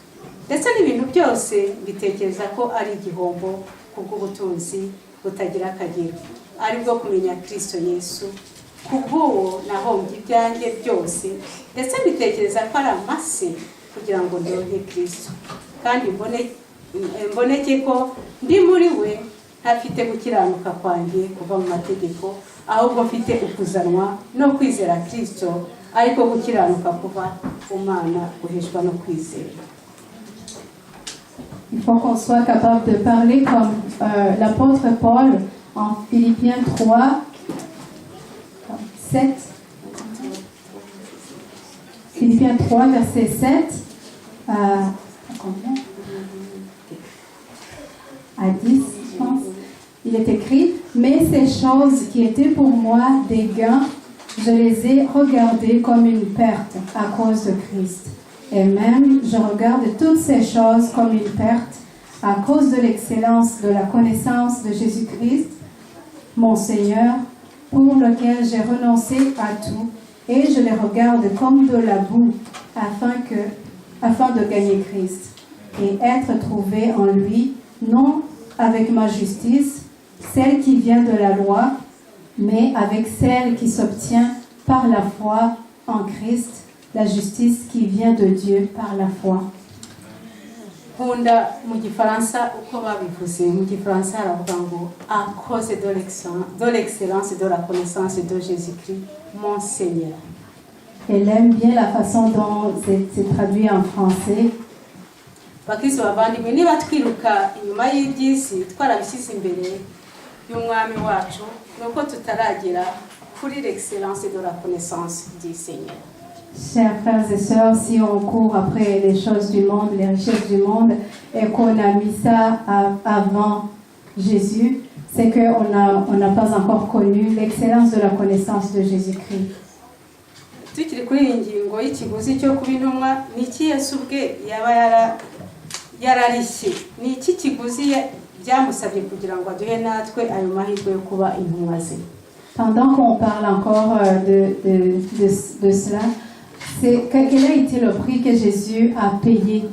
Ndetse n'ibintu byose bitekereza ko ari igihombo kubw'ubutunzi butagira akagero, aribwo kumenya Kristo Yesu. Kubw'uwo nahombye ibyanjye byose ndetse mbitekereza ko ari amase kugira ngo ndonke Kristo, kandi mboneke ko ndi muri we ntafite gukiranuka kwanjye kuva mu mategeko, ahubwo mfite ukuzanwa no kwizera Kristo, ariko gukiranuka kuva ku Mana guheshwa no kwizera. Il faut qu'on soit capable de parler comme l'apôtre Paul en Philippiens 3, 7. Philippiens 3, verset 7 à combien? À 10, je pense. Il est écrit: mais ces choses qui étaient pour moi des gains, je les ai regardées comme une perte à cause de Christ. Et même, je regarde toutes ces choses comme une perte à cause de l'excellence de la connaissance de Jésus-Christ, mon Seigneur, pour lequel j'ai renoncé à tout, et je les regarde comme de la boue, afin de gagner Christ, et être trouvé en lui, non avec ma justice, celle qui vient de la loi, mais avec celle qui s'obtient par la foi en Christ, la justice qui vient de Dieu par la foi. Nkunda mu gifaransa uko babivuze mu gifaransa haravuga ngo à cause de l'excellence de la connaissance de Jésus-Christ mon Seigneur. Elle aime bien la façon dont c'est traduit en français. Bakristo bavandimwe, niba twiruka inyuma y'iby'isi twarabishyize imbere y'umwami wacu, nuko tutaragera kuri l'excellence de la connaissance du Seigneur. Chers frères et sœurs, si on court après les choses du monde, les richesses du monde, et qu'on a mis ça avant Jésus, c'est qu'on n'a pas encore connu l'excellence de la connaissance de Jésus-Christ. Tukiri kuri iyi ngingo y'ikiguzi cyo kuba intumwa, ni iki Yesu ubwe yaba yararishye, ni iki kiguzi byamusabye kugira ngo aduhe natwe ayo mahirwe yo kuba intumwa ze. Pendant qu'on parle encore de cela, quel a été le prix que Jésus a payé?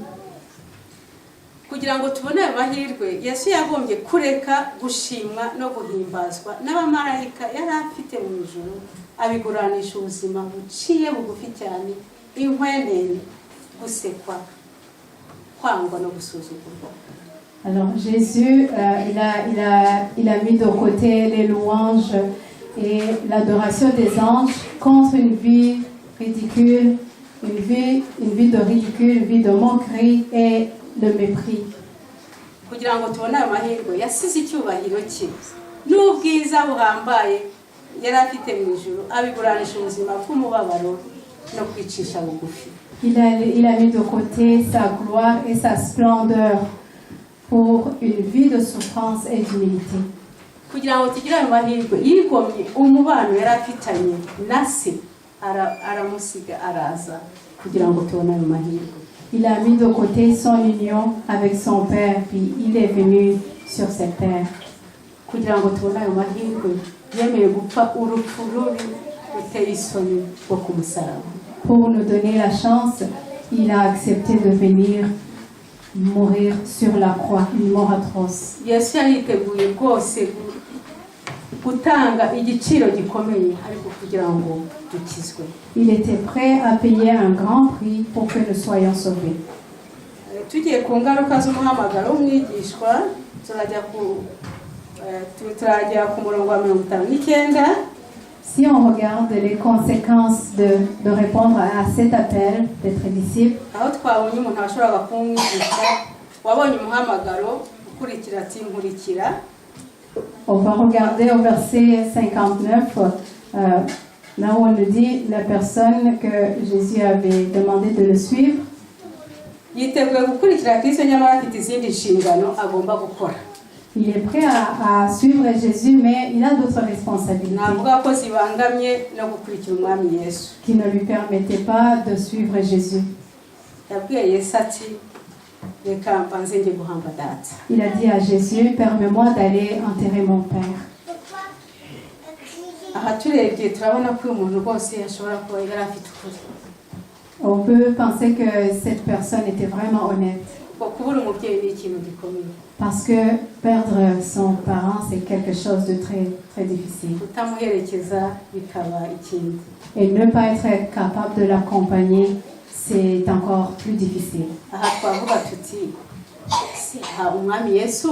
Kugira ngo tubone ayo mahirwe, Yesu yagombye kureka gushimwa no guhimbazwa n'abamarayika yari afite mu ijuru, abiguranisha ubuzima buciye bugufi cyane, inkwenene, gusekwa, kwangwa no gusuzugurwa. Alors Jésus, il a mis de côté les louanges et l'adoration des anges contre une vie ridicule, une vie de ridicule, une vie de moquerie et de mépris. Kugira ngo tubone ayo mahirwe, yasize icyubahiro cye n'ubwiza buhambaye yari afite mu ijuru, abiguranisha ubuzima bw'umubabaro no kwicisha bugufi. Il a mis de côté sa gloire et sa splendeur pour une vie de souffrance et d'humilité. Kugira ngo tugire ayo mahirwe, yigomye umubano yari afitanye na se, aramusiga araza kugira ngo tubone ayo mahirwe. Il a mis de côté son union avec son père, puis il est venu sur cette terre. kugira ngo tubone ayo mahirwe yemeye gupfa urupfu rubi ruteye isoni rwo ku musaraba. Pour nous donner la chance, il a accepté de venir mourir sur la croix, une mort atroce. Yesu yariteguye rwose gutanga igiciro gikomeye ariko kugira ngo dukizwe. Il était prêt à payer un grand prix pour que nous soyons sauvés. Tugiye ku ngaruka z'umuhamagaro w'umwigishwa turajya ku murongo wa 59. Si on regarde les conséquences de répondre à cet appel d'être disciple, aho twabonye umuntu ashobora kumwigisha wabonye umuhamagaro ukurikira ati nkurikira. on va regarder au verset 59, là où on nous dit la personne que Jésus avait demandé de le suivre. Yiteguye gukurikira Kristo nyamara afite izindi nshingano agomba gukora. Il est prêt à suivre Jésus, mais il a d'autres responsabilités Navuga ko zibangamye no gukurikira umwami Yesu. qui ne lui permettaient pas de suivre Jésus. Yabwiye Yesu ati reka mbanze njye guhamba data. Il a dit à Jésus, permets-moi d'aller enterrer mon père. Aha turebye turabona ko uyu muntu rwose ashobora kuba yari afite ukuri. On peut penser que cette personne était vraiment honnête. Kubura umubyeyi ni ikintu gikomeye. Parce que perdre son parent, c'est quelque chose de très, très difficile. Kutamuherekeza bikaba ikindi. Et ne pas être capable de l'accompagner, c'est encore plus difficile. Aha twavuga tuti umwami Yesu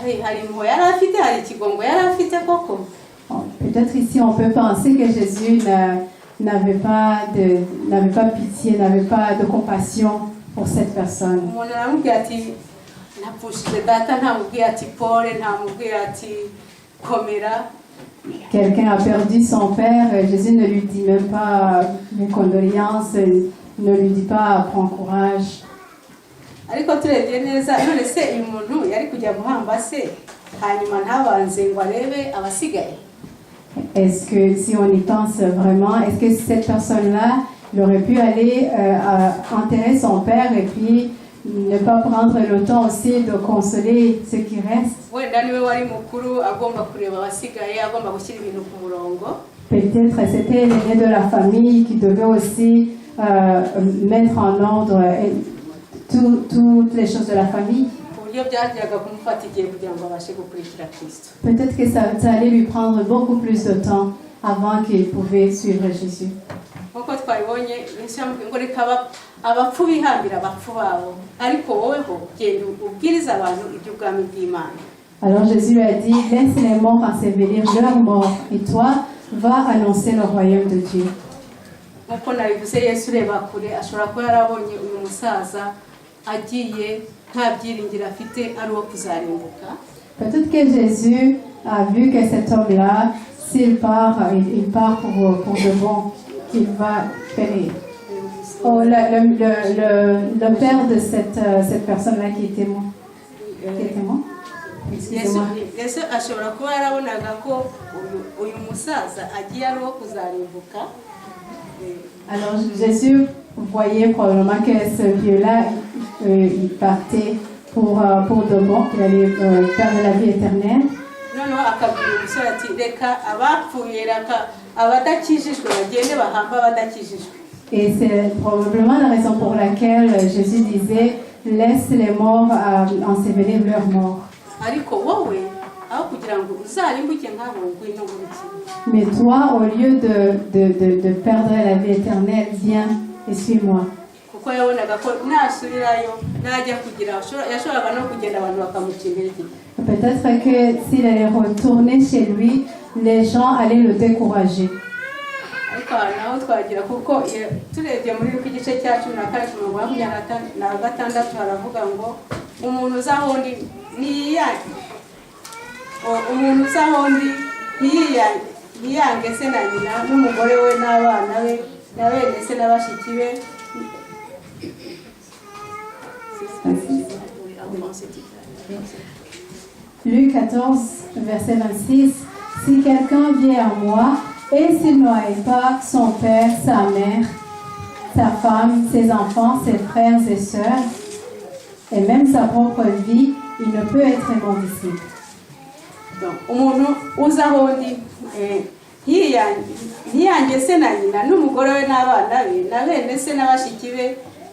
hari impuhwe yari afite, hari ikigongo yari afite koko. Bon, peut-être ici on peut penser que Jésus n'avait pas pitié, n'avait pas de compassion pour cette personne. Umuntu aramubwira ati napfushije data, ntamubwira ati pole, ntamubwira ati komera. Quelqu'un a perdu son père, Jésus ne lui dit même pas mes condoléances, ne lui dit pas prends courage. Ariko turebye neza none se uyu muntu yari kujya guhamba se hanyuma ntabanze ngo arebe abasigaye. Est-ce que si on y pense vraiment, est-ce que cette personne-là, il aurait pu aller enterrer son père et puis ne pas prendre le temps aussi de consoler ceux qui restent? Wenda niwe wari mukuru agomba kureba abasigaye, agomba gushyira ibintu ku murongo. Peut-être c'était l'aîné de la famille qui devait aussi mettre en ordre toutes les choses de la famille. Peut-être que ça allait lui prendre beaucoup plus de temps avant qu'il pouvait suivre Jésus. Alors Jésus lui a dit, laisse les morts ensevelir leur mort et toi, va annoncer le royaume de Dieu. Peut-être que Jésus a vu que cet homme-là, s'il part, il part pour de bon, qu'il va périr. Oh, le père de cette personne-là qui était mort. Excusez-moi. Alors Jésus voyait probablement que ce vieux-là, il partait pour de bon, qu'il allait perdre la vie éternelle. Et c'est probablement la raison pour laquelle Jésus disait, laisse les morts ensevelir leurs morts. Mais toi, au lieu de perdre la vie éternelle, viens et suis-moi. Peut-être que s'il allait retourner chez lui, les gens allaient le décourager. Luc 14, verset 26. Si quelqu'un vient à moi et s'il ne haït pas son père, sa mère, sa femme, ses enfants, ses frères et sœurs, et même sa propre vie, il ne peut être mon disciple. umuntu uza aho ndi ntiyange se na nyina n'umugore we n'abana be na bene se n'abashiki be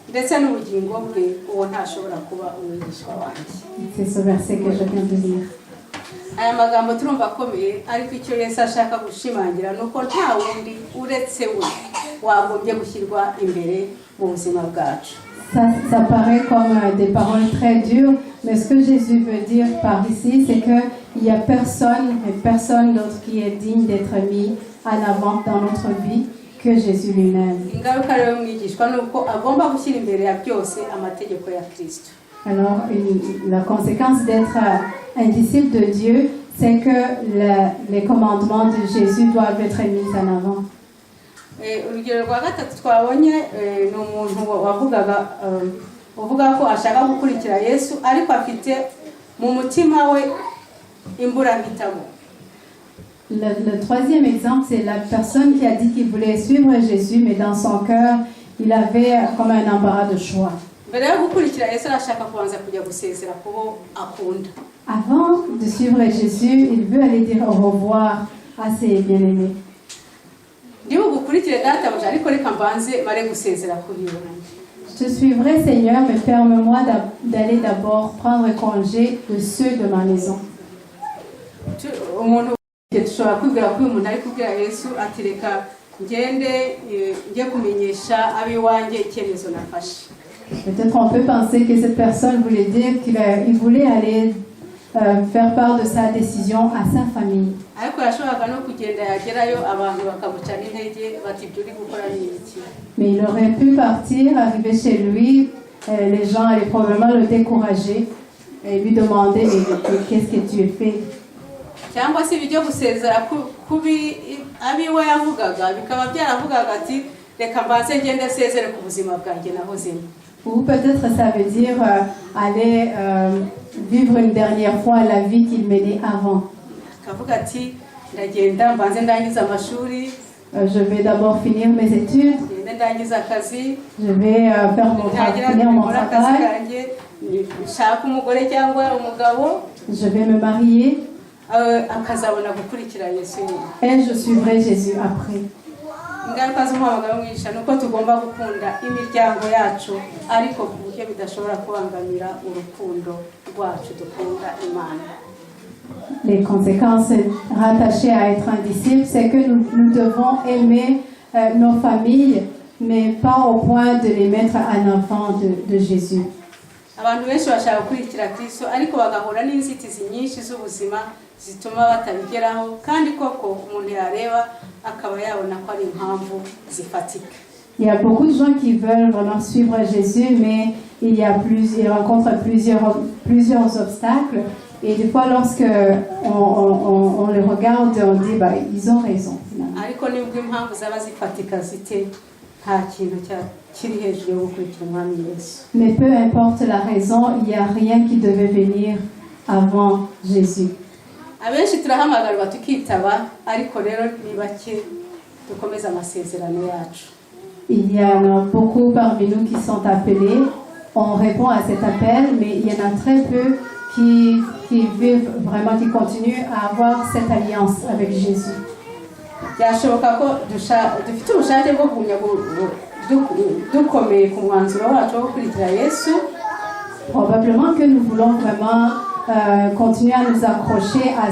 ndetse n'ubugingo bwe, uwo ntashobora kuba umwigishwa wanjye. C'est ce verset que je viens de lire. Aya magambo turumva akomeye, ariko icyo Yesu ashaka gushimangira ni uko nta wundi uretse we wagombye gushyirwa imbere mu buzima bwacu. Ça paraît comme des paroles très dures, mais ce que Jésus veut dire par ici, c'est qu'il n'y a personne d'autre qui est digne d'être mis en avant dans notre vie que Jésus lui-même. Ingaruka rero mwigishwa ni uko agomba gushyira imbere ya byose amategeko ya Kristo. Alors, la conséquence d'être un disciple de Dieu, c'est que les commandements de Jésus doivent être mis en avant. Urugero rwa gatatu twabonye ni umuntu wavugaga uvuga ko ashaka gukurikira Yesu ariko afite mu mutima we imburahitamo. Le troisième exemple, c'est la personne qui a dit qu'il voulait suivre Jésus, mais dans son cœur, il avait comme un embarras de choix. Mbere yo gukurikira Yesu arashaka kubanza kujya gusezera kubo akunda. Avant de suivre Jésus, il veut aller dire au revoir à ses bien-aimés. Ndi bugukurikire databuja ariko reka mbanze mare gusezera kuri yo. Je te suivrai, Seigneur, mais permets-moi d'aller d'abord prendre congé de ceux de ma maison. Umuntu dushobora kwibwira ko uyu muntu ari kubwira Yesu ati reka ngende njye kumenyesha abiwanjye icyemezo nafashe. Peut-être on peut penser que cette personne voulait dire qu'il voulait aller faire part de sa décision à sa famille. Ariko yashoboraga no kugenda yagerayo abantu bakamucana intege bati ibyo uri gukora ni iki. Mais il aurait pu partir, arriver chez lui, les gens allaient probablement le décourager et lui demander mais qu'est-ce que tu fais? Cyangwa se ibyo gusezera kubi abiwe yavugaga bikaba byaravugaga ati reka mbanze ngende sezere ku buzima bwanjye nahozemo. Ou peut-être ça veut dire aller vivre une dernière fois la vie qu'il menait avant. Akavuga ati ndagenda mbanze ndangiza amashuri. Je vais d'abord finir mes études. Ndangiza akazi. Je vais finir mon travail. Nshaka umugore cyangwa umugabo. Je vais me marier. Akazabona gukurikira Yesu. Et je suivrai Jésus après. Ingaruka z'umuhamagaro mwigisha ni uko tugomba gukunda imiryango yacu ariko ku buryo bidashobora kubangamira urukundo rwacu dukunda Imana. Les conséquences rattachées à être un disciple, c'est que nous devons aimer nos familles, mais pas au point de les mettre en avant de Jésus. Abantu benshi bashaka gukurikira Kristo ariko bagahura n'inzitizi nyinshi z'ubuzima zituma batabigeraho kandi koko umuntu yareba akaba yabona ko ari impamvu zifatika. Il y a beaucoup de gens qui veulent vraiment suivre Jésus, mais ils rencontrent plusieurs obstacles. Et des fois, lorsque on les regarde, on dit, bah, ils ont raison. Ariko nibwo impamvu zaba zifatika zite nta kintu kiri hejuru yo gukurikira Umwami Yesu. Mais peu importe la raison, il n'y a rien qui devait venir avant Jésus. Abenshi turahamagarwa tukitaba ariko rero ni bake dukomeza amasezerano yacu. Il y en a beaucoup parmi nous qui sont appelés. On répond à cet appel, mais il y en a très peu qui vivent vraiment, qui continuent à avoir cette alliance avec Jésus. Byashoboka ko dufite ubushake bwo kugumya dukomeye ku mwanzuro wacu wo gukurikira Yesu. Probablement que nous voulons vraiment continuer à nous accrocher à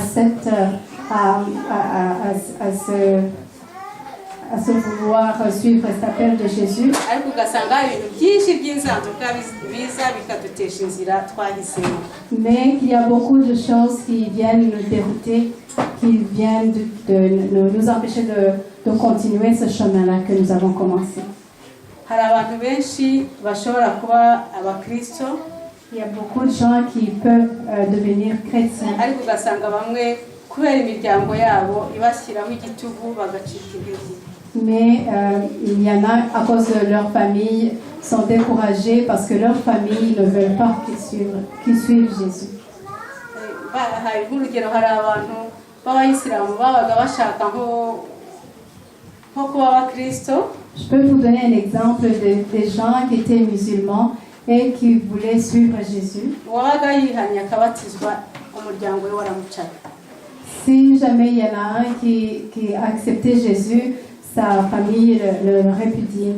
ce vouloir suivre cet appel de Jésus. Ariko ugasanga ibintu byinshi by'inzanduka biza bikadutesha inzira twahisemo. Mais qu'il y a beaucoup de choses qui viennent nous dérouter, qui viennent de nous empêcher de continuer ce chemin-là que nous avons commencé. Hari abantu benshi bashobora kuba abakristo. Il y a beaucoup de gens qui peuvent devenir chrétiens. Ariko ugasanga bamwe kubera imiryango yabo ibashyiraho igitugu bagacika intege. Mais il y en a, à cause de leur famille, sont découragés parce que leur famille ne veut pas qu'ils suivent Jésus. Hari nk'urugero hari abantu b'abayisilamu babaga bashaka nko kuba abakristo. Je peux vous donner un exemple des gens qui étaient musulmans et qui voulaient suivre Jésus. Uwabaga yihanye akabatizwa umuryango we waramucaga. Si jamais il y en a un qui a accepté Jésus, sa famille le répudie.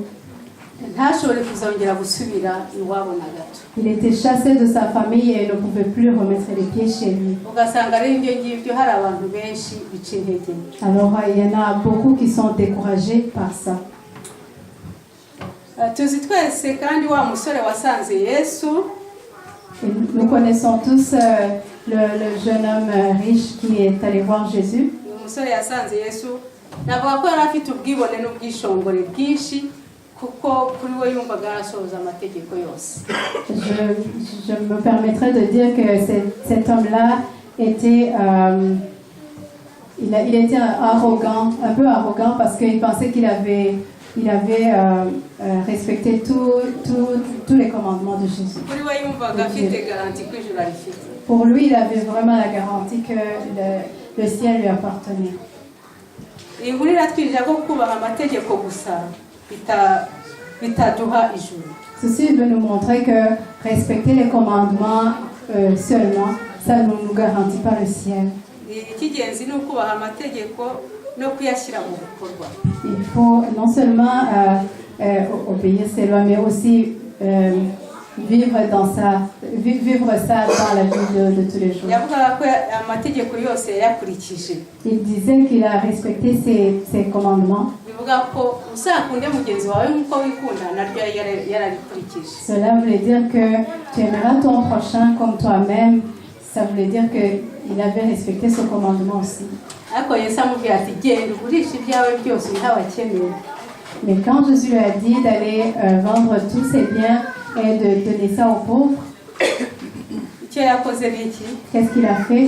ntashobore kuzongera gusubira iwabo na gato. Il était chassé de sa famille et ne pouvait plus remettre les pieds chez lui. Ugasanga rero ibyo ngibyo hari abantu benshi bica intege. Alors il y en a beaucoup qui sont découragés par ça. Tuzi twese kandi wa musore wasanze Yesu. Et nous connaissons tous le jeune homme riche qui est allé voir Jésus. Uyu musore yasanze Yesu navuga ko yari afite ubwibone n'ubwishongore bwinshi kuko kuri we yumvaga arasohoza amategeko yose. Je me permettrais de dire que cet homme-là était, il était arrogant, un peu arrogant parce qu'il pensait qu'il avait respecté tous les commandements de Jésus. Kuri we yumvaga afite garanti ko ijuru arifite. Pour lui, il avait vraiment la garantie que le ciel lui appartenait. Iyi nkuru iratwigisha ko kubaha amategeko gusa bitaduha ijuru. Ceci veut nous montrer que respecter les commandements seulement, ça ne nous garantit pas le ciel. Ikigenzi ni ukubaha amategeko no kuyashyira mu bikorwa. Il faut non seulement obéir ces lois, mais aussi vivre ça dans la vie de tous les jours. Yavugaga ko amategeko yose yayakurikije. Il disait qu'il a respecté ses commandements. Bivuga ko uzakunde mugenzi wawe nk'uko wikunda naryo yararikurikije. Cela voulait dire que tu aimeras ton prochain comme toi-même. Ça voulait dire qu'il avait respecté ce commandement aussi. Ariko Yesu amubwira ati genda ugurishe ibyawe byose ubihe abakeneye. Mais quand Jésus lui a dit d'aller vendre tous ses biens et de donner ça aux pauvres, icyo yakoze ni iki? qu'est-ce qu'il a fait?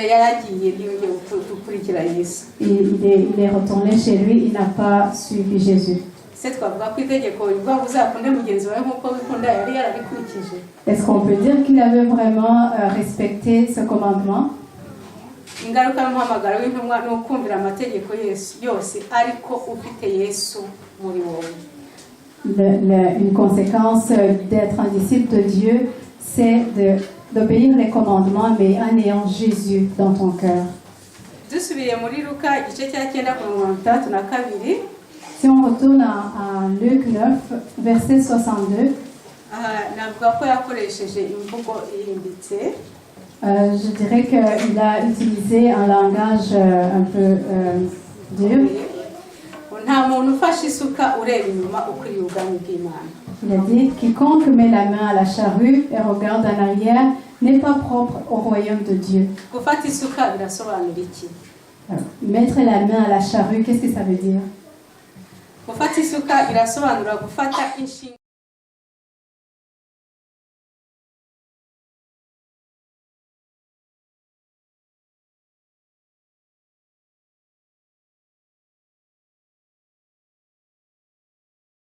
Yaragiye ntiyongeye gukurikira Yesu. Il est retourné chez lui, il n'a pas suivi Jésus. Se twavuga ko itegeko rivuga ngo uzakunde mugenzi wawe nk'uko wikunda yari yararikurikije. Est-ce qu'on peut dire qu'il avait vraiment respecté ce commandement? Ingaruka y'umuhamagaro w'intumwa ni ukumvira amategeko yose ariko ufite Yesu muri wowe. Une conséquence d'être un disciple de Dieu, c'est d'obéir les commandements, mais en ayant Jésus dans ton cœur. Dusubiye muri Luka igice cya 9:32. Si on retourne à Luc 9, verset 62, navuga ko yakoresheje imvugo irimbitse. Je dirais qu'il a utilisé un langage un peu dur. Nta muntu ufashe isuka ureba inyuma ukwiriye ubwami bw'Imana. Il a dit « Quiconque met la main à la charrue et regarde en arrière n'est pas propre au royaume de Dieu. » Gufata isuka birasobanura iki? Mettre la main à la charrue, qu'est-ce que ça veut dire? Gufata isuka birasobanura gufata inshinga